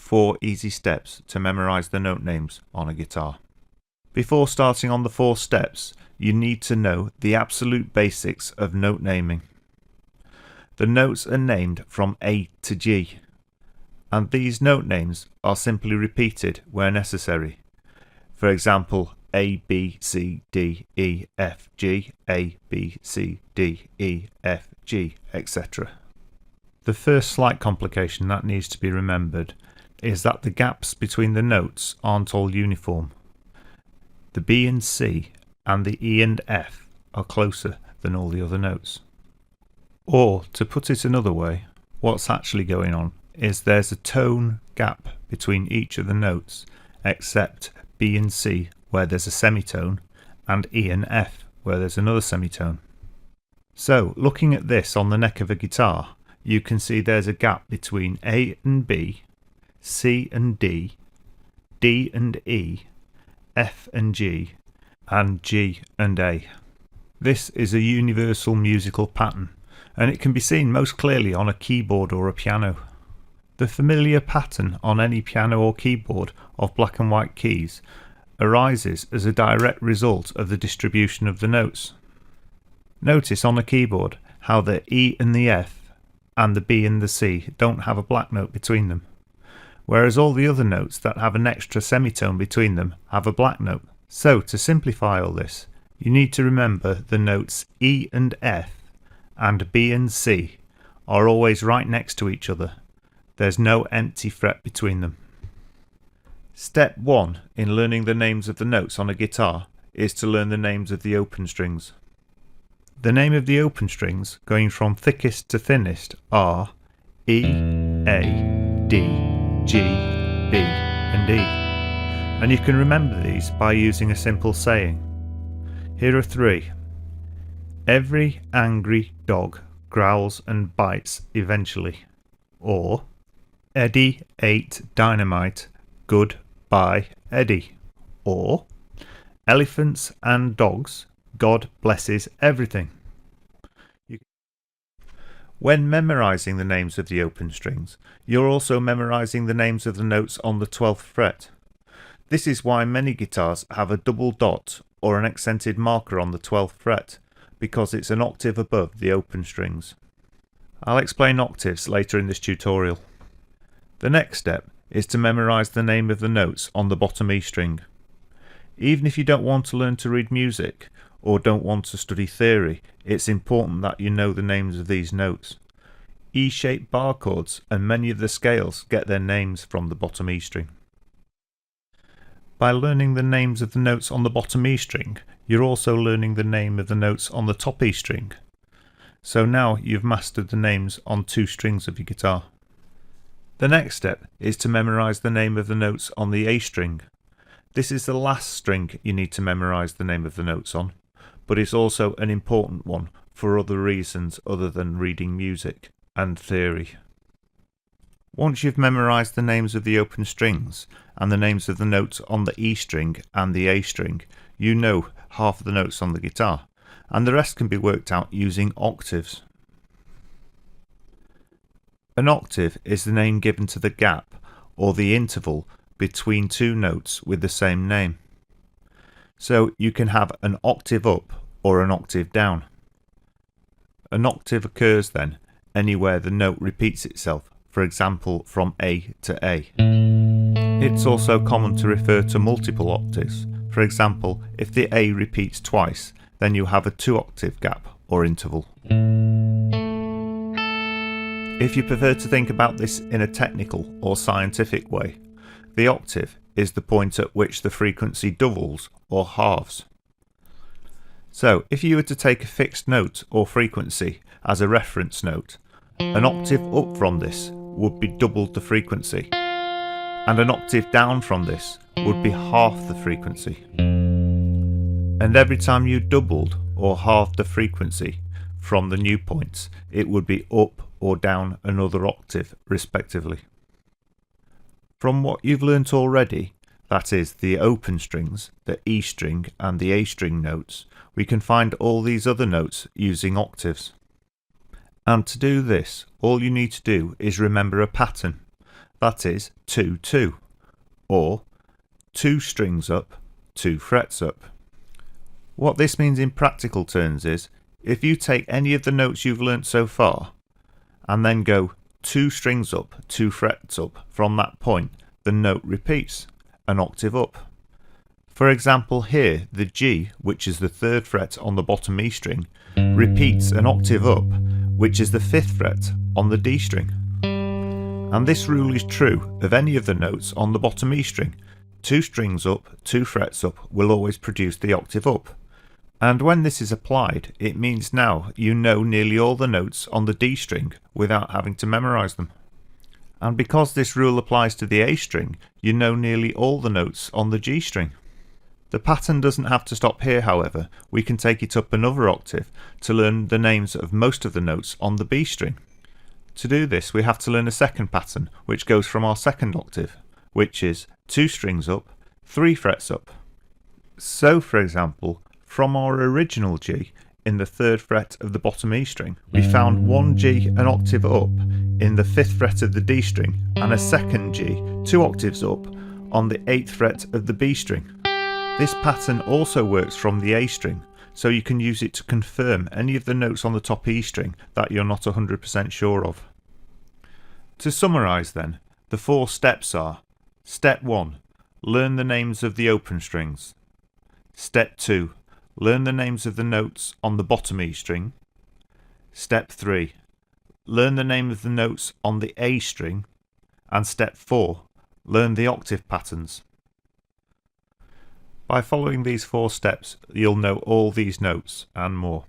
4 easy steps to memorise the note names on a guitar. Before starting on the 4 steps, you need to know the absolute basics of note naming. The notes are named from A to G, and these note names are simply repeated where necessary. For example, A, B, C, D, E, F, G, A, B, C, D, E, F, G, etc. The first slight complication that needs to be remembered is that the gaps between the notes aren't all uniform. The B and C and the E and F are closer than all the other notes. Or, to put it another way, what's actually going on is there's a tone gap between each of the notes, except B and C where there's a semitone and E and F where there's another semitone. So, looking at this on the neck of a guitar, you can see there's a gap between A and B, C and D, D and E, F and G, and G and A. This is a universal musical pattern, and it can be seen most clearly on a keyboard or a piano. The familiar pattern on any piano or keyboard of black and white keys arises as a direct result of the distribution of the notes. Notice on a keyboard how the E and the F and the B and the C don't have a black note between them, whereas all the other notes that have an extra semitone between them have a black note. So to simplify all this, you need to remember the notes E and F and B and C are always right next to each other. There's no empty fret between them. Step 1 in learning the names of the notes on a guitar is to learn the names of the open strings. The name of the open strings, going from thickest to thinnest, are E, A, D, G, B and E. And you can remember these by using a simple saying. Here are 3. Every angry dog growls and bites eventually. Or Eddie ate dynamite, goodbye Eddie. Or elephants and dogs, God blesses everything. When memorising the names of the open strings, you're also memorising the names of the notes on the 12th fret. This is why many guitars have a double dot or an accented marker on the 12th fret, because it's an octave above the open strings. I'll explain octaves later in this tutorial. The next step is to memorise the name of the notes on the bottom E string. Even if you don't want to learn to read music or don't want to study theory, it's important that you know the names of these notes. E-shaped bar chords and many of the scales get their names from the bottom E string. By learning the names of the notes on the bottom E string, you're also learning the name of the notes on the top E string. So now you've mastered the names on 2 strings of your guitar. The next step is to memorise the name of the notes on the A string. This is the last string you need to memorise the name of the notes on, but it's also an important one for other reasons other than reading music and theory. Once you've memorised the names of the open strings and the names of the notes on the E string and the A string, you know half of the notes on the guitar, and the rest can be worked out using octaves. An octave is the name given to the gap or the interval between 2 notes with the same name. So you can have an octave up or an octave down. An octave occurs then anywhere the note repeats itself, for example from A to A. It's also common to refer to multiple octaves. For example, if the A repeats twice, then you have a 2-octave gap or interval. If you prefer to think about this in a technical or scientific way, the octave is the point at which the frequency doubles or halves. So if you were to take a fixed note or frequency as a reference note, an octave up from this would be doubled the frequency, and an octave down from this would be half the frequency. And every time you doubled or halved the frequency from the new points, it would be up or down another octave respectively. From what you've learnt already, that is the open strings, the E string and the A string notes, we can find all these other notes using octaves. And to do this, all you need to do is remember a pattern, That is 2-2, or 2 strings up, 2 frets up. What this means in practical terms is, if you take any of the notes you've learnt so far, and then go 2 strings up, 2 frets up from that point, the note repeats, an octave up. For example here, the G, which is the 3rd fret on the bottom E string, repeats an octave up, which is the 5th fret on the D string. And this rule is true of any of the notes on the bottom E string. 2 strings up, 2 frets up will always produce the octave up. And when this is applied, it means now you know nearly all the notes on the D string without having to memorise them. And because this rule applies to the A string, you know nearly all the notes on the G string. The pattern doesn't have to stop here, however. We can take it up another octave to learn the names of most of the notes on the B string. To do this, we have to learn a second pattern, which goes from our 2nd octave, which is 2 strings up, 3 frets up. So, for example, from our original G in the 3rd fret of the bottom E string, we found one G an octave up in the 5th fret of the D string, and a second G 2 octaves up on the 8th fret of the B string. This pattern also works from the A string, so you can use it to confirm any of the notes on the top E string that you're not 100% sure of. To summarise then, the 4 steps are: Step 1. Learn the names of the open strings. Step 2. Learn the names of the notes on the bottom E string. Step 3. Learn the name of the notes on the A string. And Step 4. Learn the octave patterns. By following these 4 steps, you'll know all these notes and more.